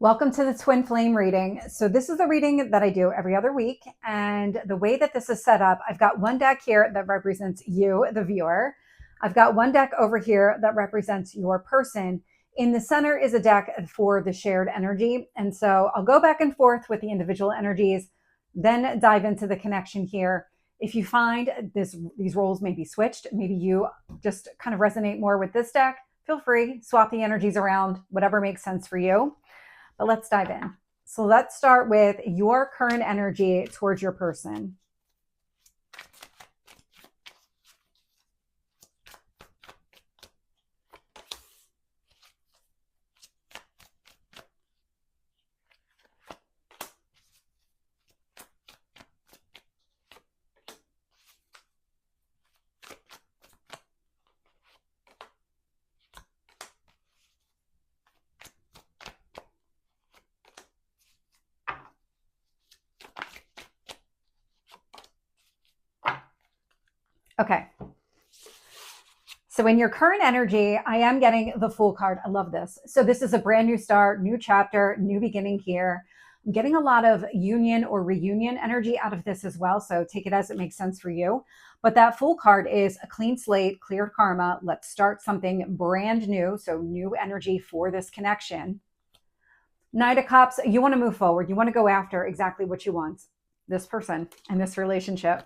Welcome to the Twin Flame reading. So this is the reading that I do every other week. And the way that this is set up, I've got one deck here that represents you, the viewer. I've got one deck over here that represents your person. In the center is a deck for the shared energy. And so I'll go back and forth with the individual energies, then dive into the connection here. If you find these roles may be switched, maybe you just kind of resonate more with this deck, feel free, swap the energies around, whatever makes sense for you. But let's dive in. So let's start with your current energy towards your person. Okay. So in your current energy, I am getting the Fool card. I love this. So this is a brand new start, new chapter, new beginning here. I'm getting a lot of union or reunion energy out of this as well. So take it as it makes sense for you. But that Fool card is a clean slate, clear karma. Let's start something brand new. So new energy for this connection. Knight of Cups, you want to move forward. You want to go after exactly what you want. This person and this relationship.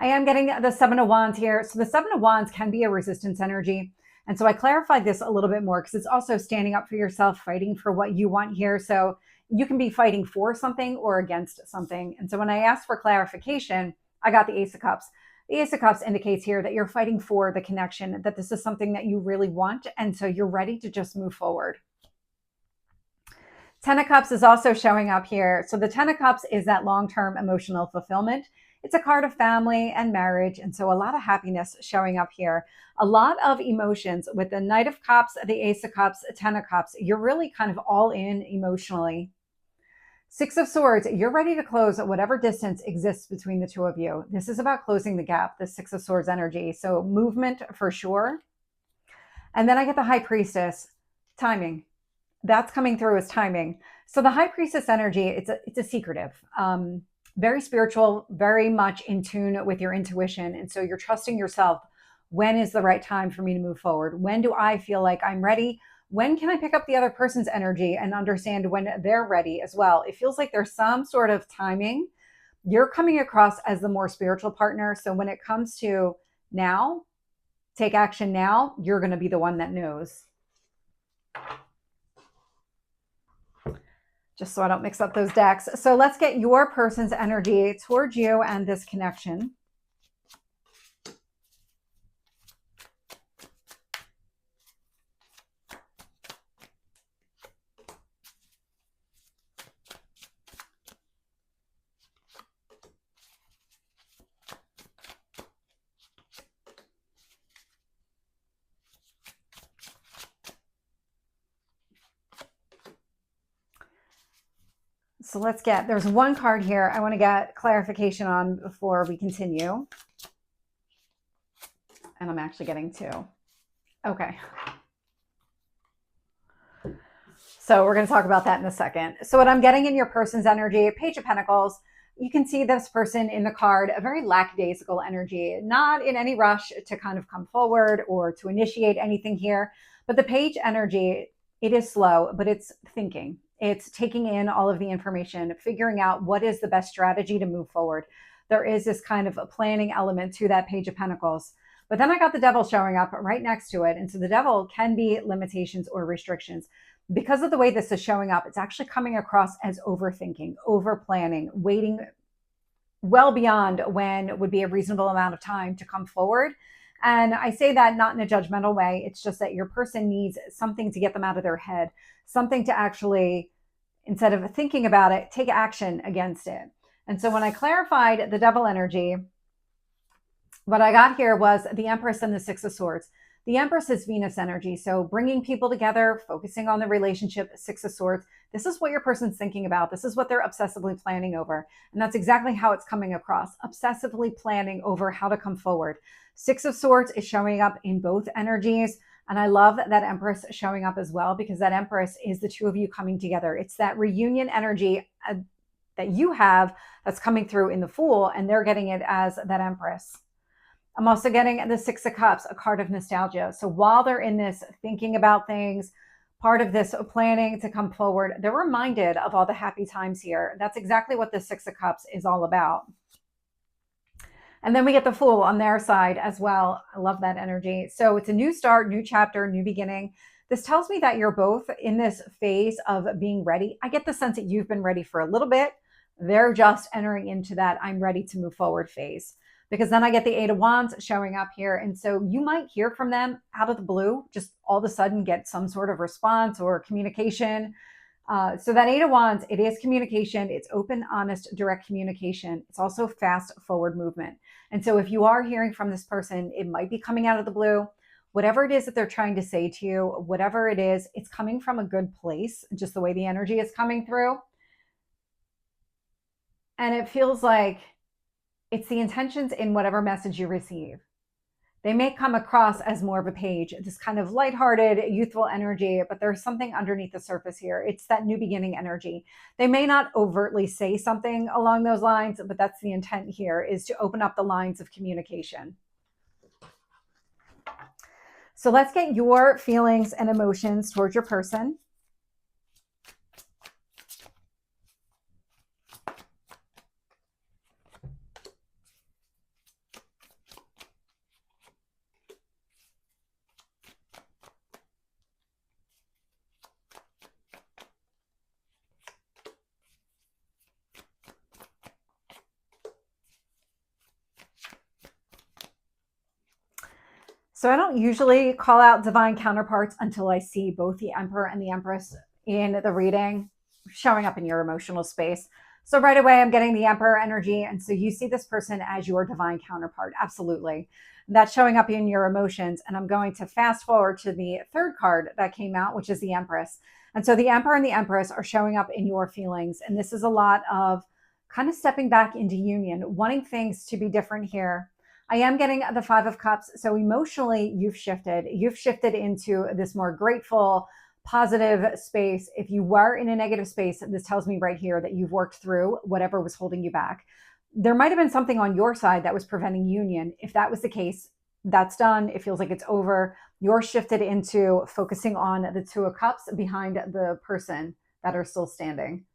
I am getting the Seven of Wands here. So the Seven of Wands can be a resistance energy. And so I clarified this a little bit more because it's also standing up for yourself, fighting for what you want here. So you can be fighting for something or against something. And so when I asked for clarification, I got the Ace of Cups. The Ace of Cups indicates here that you're fighting for the connection, that this is something that you really want. And so you're ready to just move forward. Ten of Cups is also showing up here. So the Ten of Cups is that long-term emotional fulfillment. It's a card of family and marriage. And so a lot of happiness showing up here. A lot of emotions with the Knight of Cups, the Ace of Cups, Ten of Cups. You're really kind of all in emotionally. Six of Swords, you're ready to close whatever distance exists between the two of you. This is about closing the gap, the Six of Swords energy. So movement for sure. And then I get the High Priestess, timing. That's coming through as timing. So the High Priestess energy, it's a secretive. Very spiritual, very much in tune with your intuition. And so you're trusting yourself. When is the right time for me to move forward? When do I feel like I'm ready? When can I pick up the other person's energy and understand when they're ready as well? It feels like there's some sort of timing. You're coming across as the more spiritual partner. So when it comes to now, take action now, you're going to be the one that knows. Just so I don't mix up those decks. So let's get your person's energy towards you and this connection. So let's get, there's one card here I want to get clarification on before we continue. And I'm actually getting two. Okay. So we're going to talk about that in a second. So what I'm getting in your person's energy, Page of Pentacles, you can see this person in the card, a very lackadaisical energy, not in any rush to kind of come forward or to initiate anything here. But the Page energy, it is slow, but it's thinking. It's taking in all of the information, figuring out what is the best strategy to move forward. There is this kind of a planning element to that Page of Pentacles. But then I got the Devil showing up right next to it. And so the Devil can be limitations or restrictions. Because of the way this is showing up, it's actually coming across as overthinking, over planning, waiting well beyond when would be a reasonable amount of time to come forward. And I say that not in a judgmental way. It's just that your person needs something to get them out of their head, something to actually, instead of thinking about it, take action against it. And so when I clarified the Devil energy, what I got here was the Empress and the Six of Swords. The Empress is Venus energy. So bringing people together, focusing on the relationship, Six of Swords. This is what your person's thinking about. This is what they're obsessively planning over. And that's exactly how it's coming across. Obsessively planning over how to come forward. Six of Swords is showing up in both energies. And I love that Empress showing up as well, because that Empress is the two of you coming together. It's that reunion energy that you have that's coming through in the Fool, and they're getting it as that Empress. I'm also getting the Six of Cups, a card of nostalgia. So while they're in this thinking about things, part of this planning to come forward, they're reminded of all the happy times here. That's exactly what the Six of Cups is all about. And then we get the Fool on their side as well. I love that energy. So it's a new start, new chapter, new beginning. This tells me that you're both in this phase of being ready. I get the sense that you've been ready for a little bit. They're just entering into that I'm ready to move forward phase. Because then I get the Eight of Wands showing up here. And so you might hear from them out of the blue, just all of a sudden get some sort of response or communication. So that Eight of Wands, it is communication. It's open, honest, direct communication. It's also fast forward movement. And so if you are hearing from this person, it might be coming out of the blue. Whatever it is that they're trying to say to you, whatever it is, it's coming from a good place, just the way the energy is coming through. And it feels like it's the intentions in whatever message you receive. They may come across as more of a page, this kind of lighthearted, youthful energy, but there's something underneath the surface here. It's that new beginning energy. They may not overtly say something along those lines, but that's the intent here, is to open up the lines of communication. So let's get your feelings and emotions towards your person. So I don't usually call out divine counterparts until I see both the Emperor and the Empress in the reading showing up in your emotional space. So right away, I'm getting the Emperor energy. And so you see this person as your divine counterpart. Absolutely. That's showing up in your emotions. And I'm going to fast forward to the third card that came out, which is the Empress. And so the Emperor and the Empress are showing up in your feelings. And this is a lot of kind of stepping back into union, wanting things to be different here. I am getting the Five of Cups. So emotionally, you've shifted. You've shifted into this more grateful, positive space. If you were in a negative space, this tells me right here that you've worked through whatever was holding you back. There might have been something on your side that was preventing union. If that was the case, that's done. It feels like it's over. You're shifted into focusing on the Two of Cups behind the person that are still standing.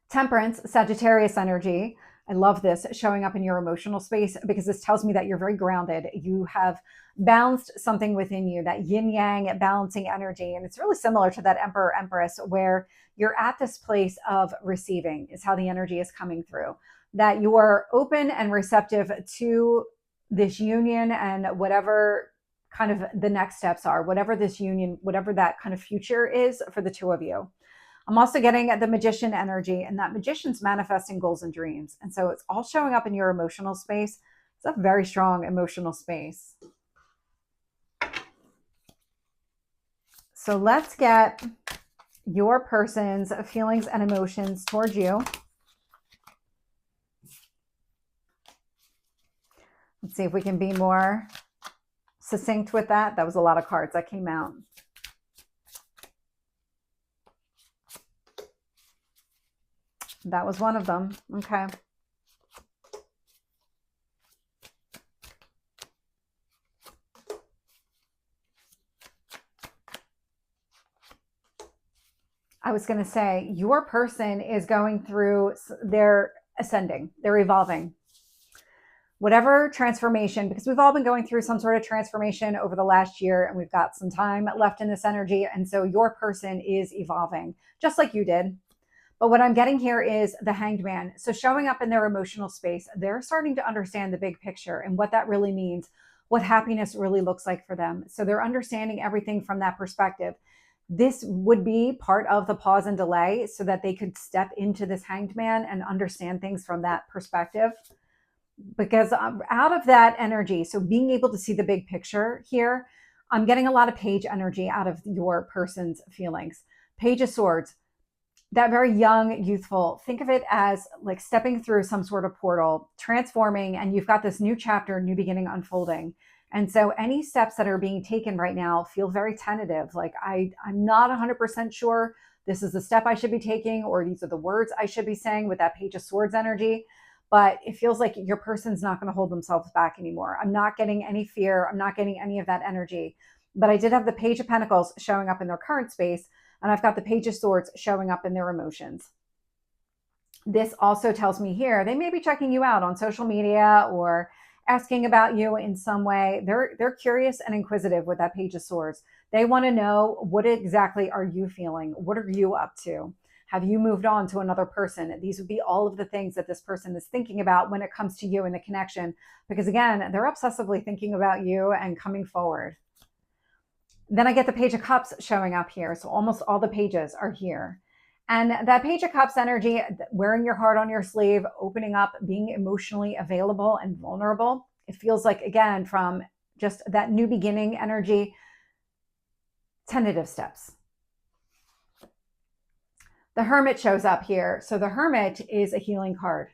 Temperance, Sagittarius energy. I love this showing up in your emotional space, because this tells me that you're very grounded. You have balanced something within you, that yin yang balancing energy. And it's really similar to that Emperor Empress, where you're at this place of receiving is how the energy is coming through, that you are open and receptive to this union and whatever kind of the next steps are, whatever this union, whatever that kind of future is for the two of you. I'm also getting the Magician energy, and that Magician's manifesting goals and dreams. And so it's all showing up in your emotional space. It's a very strong emotional space. So let's get your person's feelings and emotions towards you. Let's see if we can be more succinct with that. That was a lot of cards that came out. That was one of them. Okay. I was going to say, your person is going through, they're ascending, they're evolving. Whatever transformation, because we've all been going through some sort of transformation over the last year, and we've got some time left in this energy. And so your person is evolving, just like you did. But what I'm getting here is the Hanged Man. So showing up in their emotional space, they're starting to understand the big picture and what that really means, what happiness really looks like for them. So they're understanding everything from that perspective. This would be part of the pause and delay so that they could step into this Hanged Man and understand things from that perspective. Because out of that energy, so being able to see the big picture here, I'm getting a lot of Page energy out of your person's feelings. Page of Swords, that very young, youthful, think of it as like stepping through some sort of portal, transforming, and you've got this new chapter, new beginning unfolding. And so any steps that are being taken right now feel very tentative. Like I'm not 100% sure this is the step I should be taking, or these are the words I should be saying with that Page of Swords energy. But it feels like your person's not going to hold themselves back anymore. I'm not getting any fear. I'm not getting any of that energy. But I did have the Page of Pentacles showing up in their current space, and I've got the Page of Swords showing up in their emotions. This also tells me here, they may be checking you out on social media or asking about you in some way. They're curious and inquisitive with that Page of Swords. They want to know, what exactly are you feeling? What are you up to? Have you moved on to another person? These would be all of the things that this person is thinking about when it comes to you and the connection, because again, they're obsessively thinking about you and coming forward. Then I get the Page of Cups showing up here. So almost all the pages are here. And that Page of Cups energy, wearing your heart on your sleeve, opening up, being emotionally available and vulnerable. It feels like, again, from just that new beginning energy, tentative steps. The Hermit shows up here. So the Hermit is a healing card.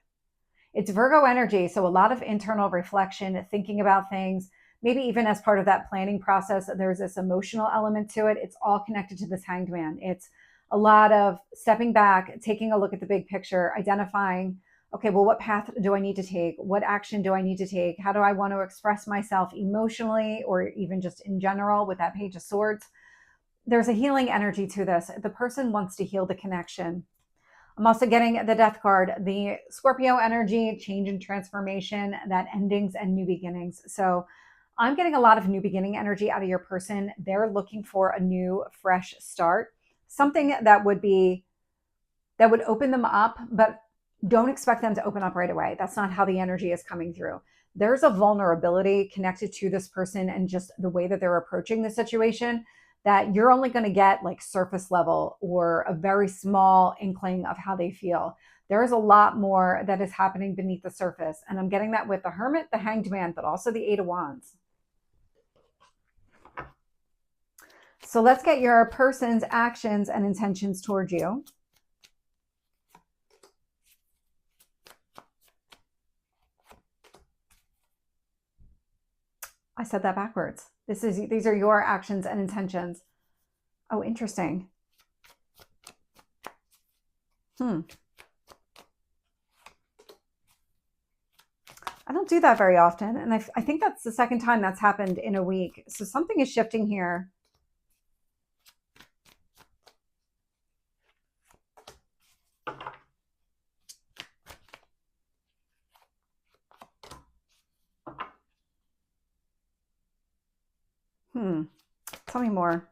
It's Virgo energy. So a lot of internal reflection, thinking about things, maybe even as part of that planning process, there's this emotional element to it. It's all connected to this Hanged Man. It's a lot of stepping back, taking a look at the big picture, identifying, okay, well, what path do I need to take? What action do I need to take? How do I want to express myself emotionally, or even just in general with that Page of Swords? There's a healing energy to this. The person wants to heal the connection. I'm also getting the Death card, the Scorpio energy, change and transformation, that endings and new beginnings. So I'm getting a lot of new beginning energy out of your person. They're looking for a new, fresh start, something that would open them up, but don't expect them to open up right away. That's not how the energy is coming through. There's a vulnerability connected to this person and just the way that they're approaching the situation, that you're only going to get like surface level or a very small inkling of how they feel. There is a lot more that is happening beneath the surface. And I'm getting that with the Hermit, the Hanged Man, but also the Eight of Wands. So let's get your person's actions and intentions towards you. I said that backwards. These are your actions and intentions. Oh, interesting. I don't do that very often. And I think that's the second time that's happened in a week. So something is shifting here. Tell me more.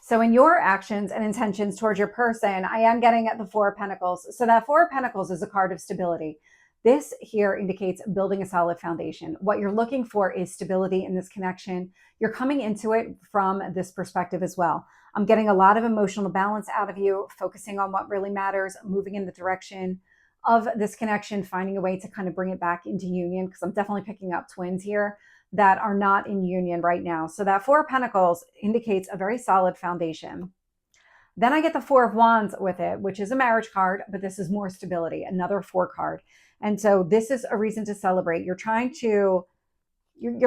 So in your actions and intentions towards your person, I am getting at the Four of Pentacles. So that Four of Pentacles is a card of stability. This here indicates building a solid foundation. What you're looking for is stability in this connection. You're coming into it from this perspective as well. I'm getting a lot of emotional balance out of you, focusing on what really matters, moving in the direction of this connection, finding a way to kind of bring it back into union, because I'm definitely picking up twins here that are not in union right now. So that Four of Pentacles indicates a very solid foundation. Then I get the Four of Wands with it, which is a marriage card, but this is more stability, another four card. And so this is a reason to celebrate. You're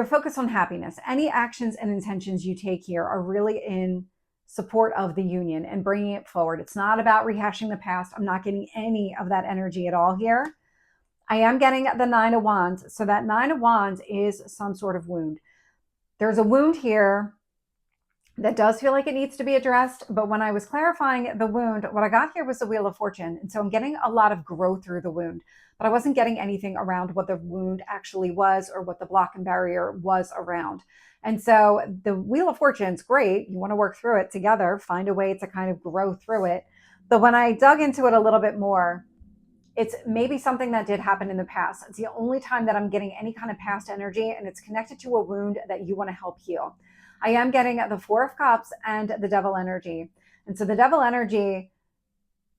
focused on happiness. Any actions and intentions you take here are really in support of the union and bringing it forward. It's not about rehashing the past. I'm not getting any of that energy at all here. I am getting the Nine of Wands. So that Nine of Wands is some sort of wound. There's a wound here that does feel like it needs to be addressed. But when I was clarifying the wound, what I got here was the Wheel of Fortune. And so I'm getting a lot of growth through the wound, but I wasn't getting anything around what the wound actually was or what the block and barrier was around. And so the Wheel of Fortune is great. You want to work through it together, find a way to kind of grow through it. But when I dug into it a little bit more, it's maybe something that did happen in the past. It's the only time that I'm getting any kind of past energy, and it's connected to a wound that you want to help heal. I am getting the Four of Cups and the Devil energy. And so the Devil energy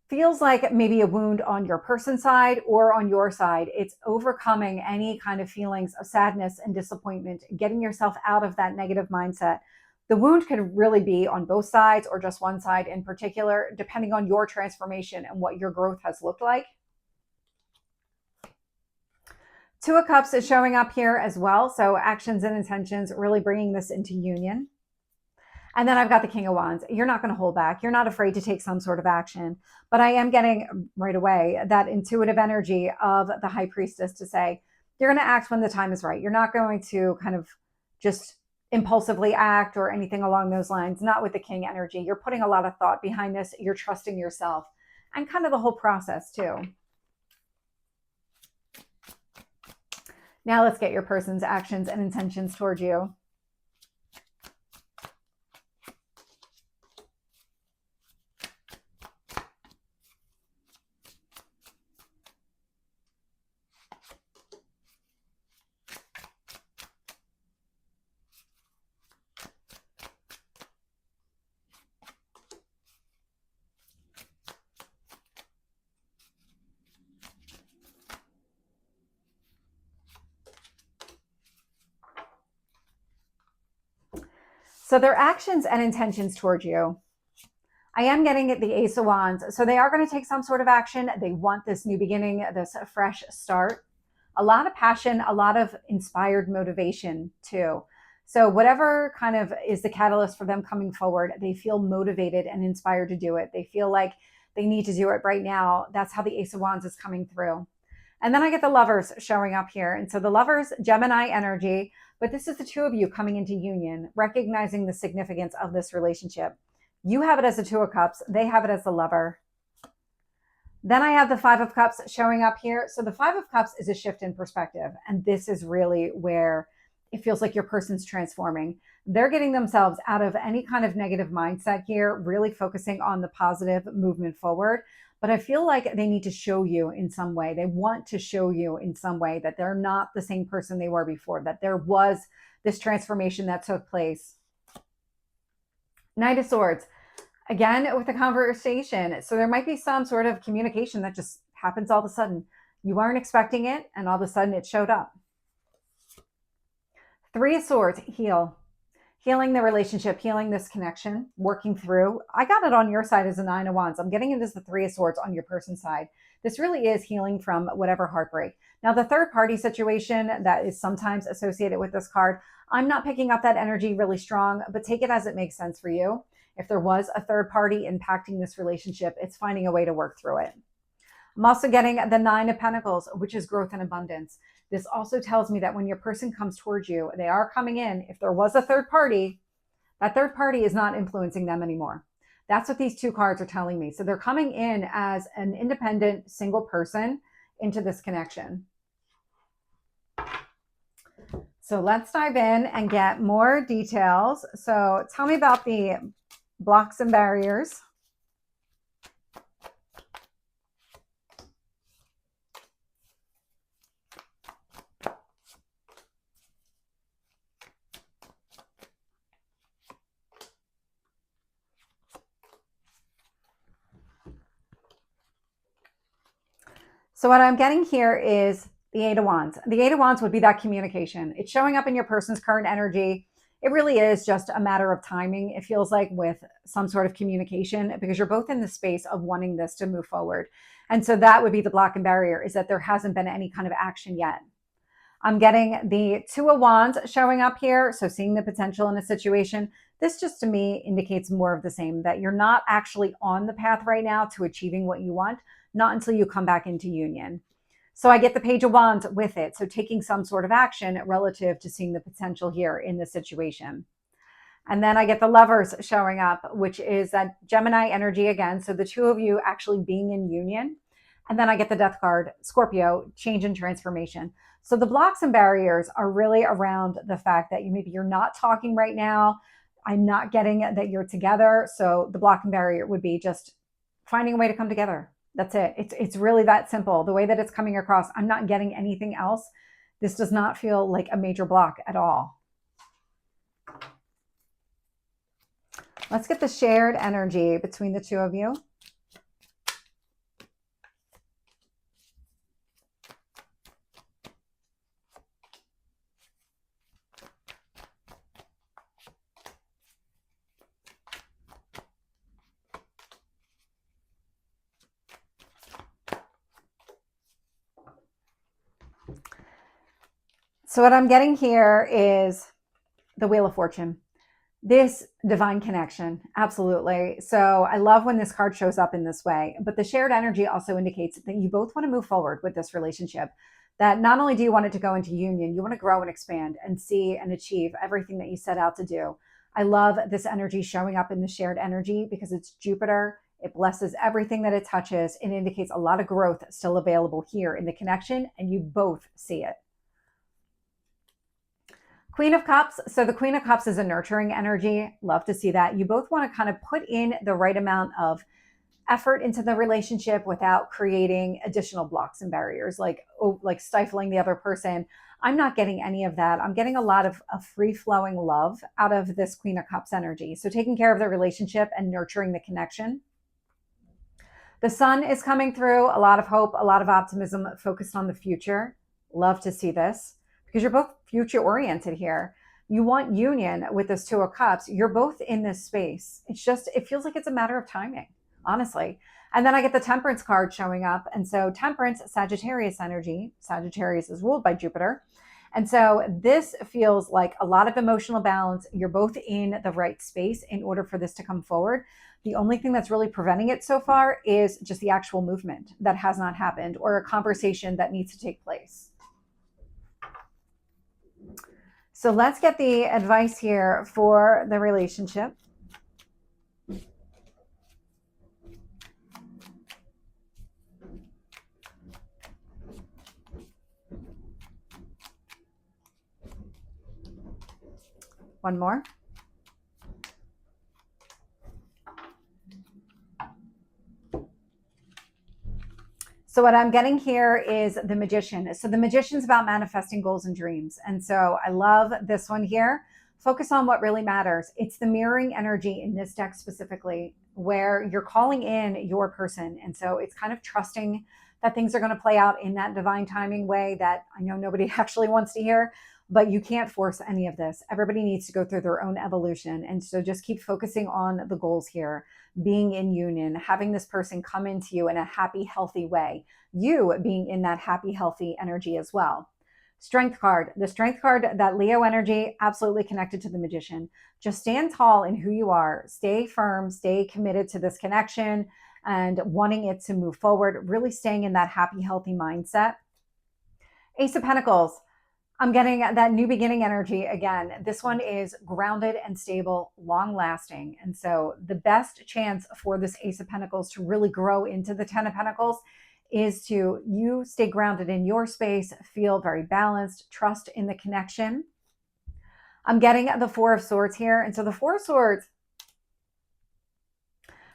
feels like maybe a wound on your person's side or on your side. It's overcoming any kind of feelings of sadness and disappointment, getting yourself out of that negative mindset, The wound could really be on both sides or just one side in particular, depending on your transformation and what your growth has looked like. Two of Cups is showing up here as well. So actions and intentions, really bringing this into union. And then I've got the King of Wands. You're not going to hold back. You're not afraid to take some sort of action. But I am getting right away that intuitive energy of the High Priestess to say, you're going to act when the time is right. You're not going to kind of just impulsively act or anything along those lines. Not with the King energy. You're putting a lot of thought behind this. You're trusting yourself and kind of the whole process too. Now let's get your person's actions and intentions towards you. So their actions and intentions towards you. I am getting the Ace of Wands. So they are going to take some sort of action. They want this new beginning, this fresh start. A lot of passion, a lot of inspired motivation too. So whatever kind of is the catalyst for them coming forward, they feel motivated and inspired to do it. They feel like they need to do it right now. That's how the Ace of Wands is coming through. And then I get the Lovers showing up here. And so the Lovers, Gemini energy, but this is the two of you coming into union, recognizing the significance of this relationship. You have it as the Two of Cups. They have it as the Lover. Then I have the Five of Cups showing up here. So the Five of Cups is a shift in perspective. And this is really where it feels like your person's transforming. They're getting themselves out of any kind of negative mindset here, really focusing on the positive movement forward. But I feel like they need to show you in some way. They want to show you in some way that they're not the same person they were before, that there was this transformation that took place. Knight of Swords. Again, with the conversation. So there might be some sort of communication that just happens all of a sudden. You weren't expecting it, and all of a sudden it showed up. Three of Swords, heal. Healing the relationship, healing this connection, working through. I got it on your side as a Nine of Wands. I'm getting it as the Three of Swords on your person's side. This really is healing from whatever heartbreak. Now, the third party situation that is sometimes associated with this card, I'm not picking up that energy really strong, but take it as it makes sense for you. If there was a third party impacting this relationship, it's finding a way to work through it. I'm also getting the Nine of Pentacles, which is growth and abundance. This also tells me that when your person comes towards you, they are coming in. If there was a third party, that third party is not influencing them anymore. That's what these two cards are telling me. So they're coming in as an independent single person into this connection. So let's dive in and get more details. So tell me about the blocks and barriers. So what I'm getting here is the Eight of Wands. The Eight of Wands would be that communication. It's showing up in your person's current energy. It really is just a matter of timing, it feels like, with some sort of communication, because you're both in the space of wanting this to move forward. And so that would be the block and barrier, is that there hasn't been any kind of action yet. I'm getting the Two of Wands showing up here. So seeing the potential in a situation. This just to me indicates more of the same, that you're not actually on the path right now to achieving what you want, not until you come back into union. So I get the Page of Wands with it. So taking some sort of action relative to seeing the potential here in this situation. And then I get the Lovers showing up, which is that Gemini energy again. So the two of you actually being in union. And then I get the Death card, Scorpio, change and transformation. So the blocks and barriers are really around the fact that maybe you're not talking right now. I'm not getting that you're together. So the block and barrier would be just finding a way to come together. That's it. It's really that simple. The way that it's coming across, I'm not getting anything else. This does not feel like a major block at all. Let's get the shared energy between the two of you. So what I'm getting here is the Wheel of Fortune. This divine connection, absolutely. So I love when this card shows up in this way, but the shared energy also indicates that you both want to move forward with this relationship. That not only do you want it to go into union, you want to grow and expand and see and achieve everything that you set out to do. I love this energy showing up in the shared energy because it's Jupiter. It blesses everything that it touches and indicates a lot of growth still available here in the connection, and you both see it. Queen of Cups. So the Queen of Cups is a nurturing energy. Love to see that. You both want to kind of put in the right amount of effort into the relationship without creating additional blocks and barriers, like stifling the other person. I'm not getting any of that. I'm getting a lot of free-flowing love out of this Queen of Cups energy. So taking care of the relationship and nurturing the connection. The sun is coming through, a lot of hope, a lot of optimism, focused on the future. Love to see this because you're both future oriented here. You want union with this Two of Cups. You're both in this space. It feels like it's a matter of timing, honestly. And then I get the Temperance card showing up. And so Temperance, Sagittarius energy. Sagittarius is ruled by Jupiter. And so this feels like a lot of emotional balance. You're both in the right space in order for this to come forward. The only thing that's really preventing it so far is just the actual movement that has not happened or a conversation that needs to take place. So let's get the advice here for the relationship. One more. So what I'm getting here is the Magician. So the Magician's about manifesting goals and dreams. And so I love this one here. Focus on what really matters. It's the mirroring energy in this deck specifically, where you're calling in your person. And so it's kind of trusting that things are going to play out in that divine timing way that I know nobody actually wants to hear, but you can't force any of this. Everybody needs to go through their own evolution. And so just keep focusing on the goals here, being in union, having this person come into you in a happy, healthy way, you being in that happy, healthy energy as well. Strength card, the Strength card, that Leo energy, absolutely connected to the Magician. Just stand tall in who you are, stay firm, stay committed to this connection and wanting it to move forward, really staying in that happy, healthy mindset. Ace of Pentacles, I'm getting that new beginning energy again. This one is grounded and stable, long lasting. And so the best chance for this Ace of Pentacles to really grow into the 10 of Pentacles is to you stay grounded in your space, feel very balanced, trust in the connection. I'm getting the Four of Swords here. And so the Four of Swords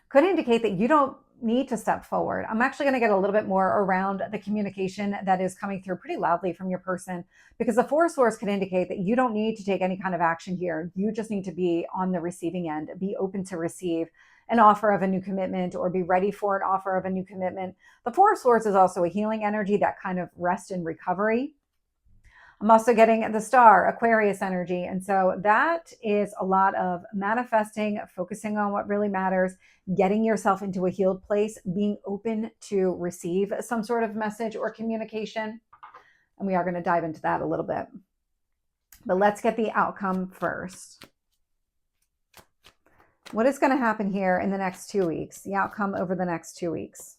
could indicate that you don't need to step forward. I'm actually going to get a little bit more around the communication that is coming through pretty loudly from your person, because the Four of Swords could indicate that you don't need to take any kind of action here. You just need to be on the receiving end, be open to receive an offer of a new commitment or be ready for an offer of a new commitment. The Four of Swords is also a healing energy, that kind of rest and recovery. I'm also getting the Star, Aquarius energy. And so that is a lot of manifesting, focusing on what really matters, getting yourself into a healed place, being open to receive some sort of message or communication. And we are going to dive into that a little bit. But let's get the outcome first. What is going to happen here in the next 2 weeks? The outcome over the next 2 weeks.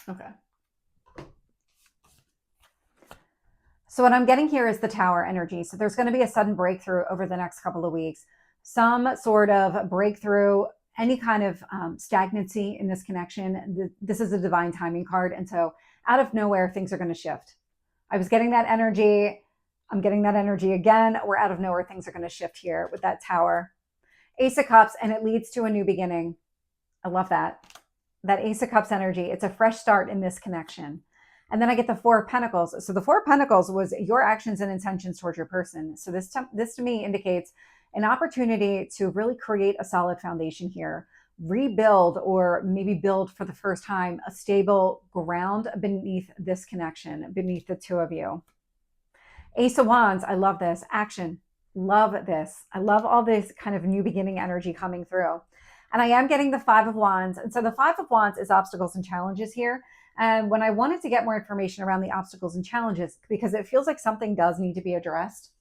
Okay. So what I'm getting here is the Tower energy. So there's going to be a sudden breakthrough over the next couple of weeks. Some sort of breakthrough, any kind of stagnancy in this connection. This is a divine timing card. And so out of nowhere, things are going to shift. I was getting that energy. I'm getting that energy again. We're out of nowhere. Things are going to shift here with that Tower. Ace of Cups, and it leads to a new beginning. I love that. That Ace of Cups energy. It's a fresh start in this connection. And then I get the Four of Pentacles. So the Four of Pentacles was your actions and intentions towards your person. So this to me indicates an opportunity to really create a solid foundation here, rebuild, or maybe build for the first time a stable ground beneath this connection, beneath the two of you. Ace of Wands, I love this. Action, love this. I love all this kind of new beginning energy coming through. And I am getting the Five of Wands. And so the Five of Wands is obstacles and challenges here. And when I wanted to get more information around the obstacles and challenges, because it feels like something does need to be addressed,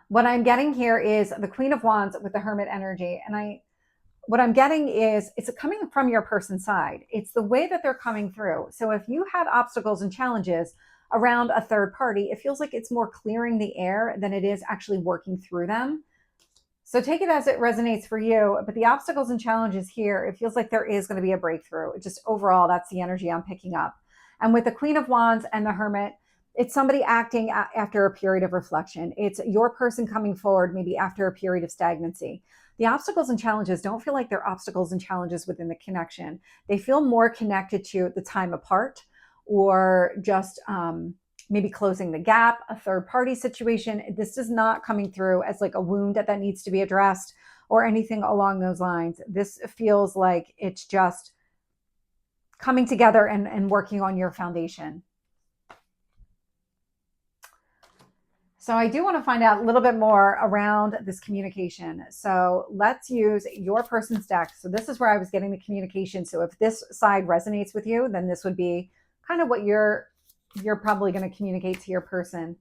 what I'm getting here is the Queen of Wands with the Hermit energy. And what I'm getting is it's coming from your person's side. It's the way that they're coming through. So if you had obstacles and challenges around a third party, it feels like it's more clearing the air than it is actually working through them. So take it as it resonates for you. But the obstacles and challenges here, it feels like there is going to be a breakthrough. It just overall, that's the energy I'm picking up. And with the Queen of Wands and the Hermit, it's somebody acting after a period of reflection. It's your person coming forward maybe after a period of stagnancy. The obstacles and challenges don't feel like they're obstacles and challenges within the connection. They feel more connected to the time apart, or just maybe closing the gap, a third party situation. This is not coming through as like a wound that needs to be addressed or anything along those lines. This feels like it's just coming together and working on your foundation. So I do want to find out a little bit more around this communication. So let's use your person's deck. So this is where I was getting the communication. So if this side resonates with you, then this would be kind of what you're probably going to communicate to your person.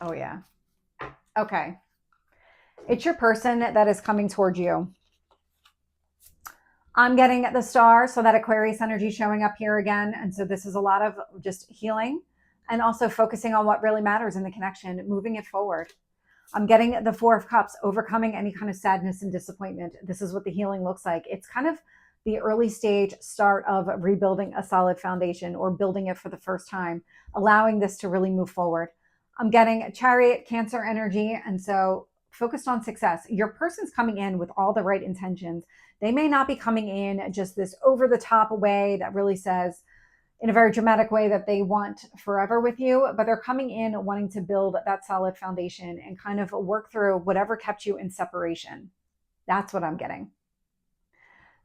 Oh yeah. Okay. It's your person that is coming towards you. I'm getting the Star, so that Aquarius energy showing up here again. And so this is a lot of just healing and also focusing on what really matters in the connection, moving it forward. I'm getting the Four of Cups, overcoming any kind of sadness and disappointment. This is what the healing looks like. It's kind of the early stage start of rebuilding a solid foundation or building it for the first time, allowing this to really move forward. I'm getting Chariot, Cancer energy. And so focused on success. Your person's coming in with all the right intentions. They may not be coming in just this over the top way that really says in a very dramatic way that they want forever with you, but they're coming in wanting to build that solid foundation and kind of work through whatever kept you in separation. That's what I'm getting.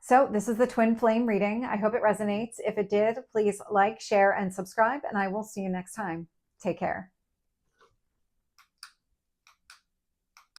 So this is the twin flame reading. I hope it resonates. If it did, please like, share, and subscribe, and I will see you next time. Take care.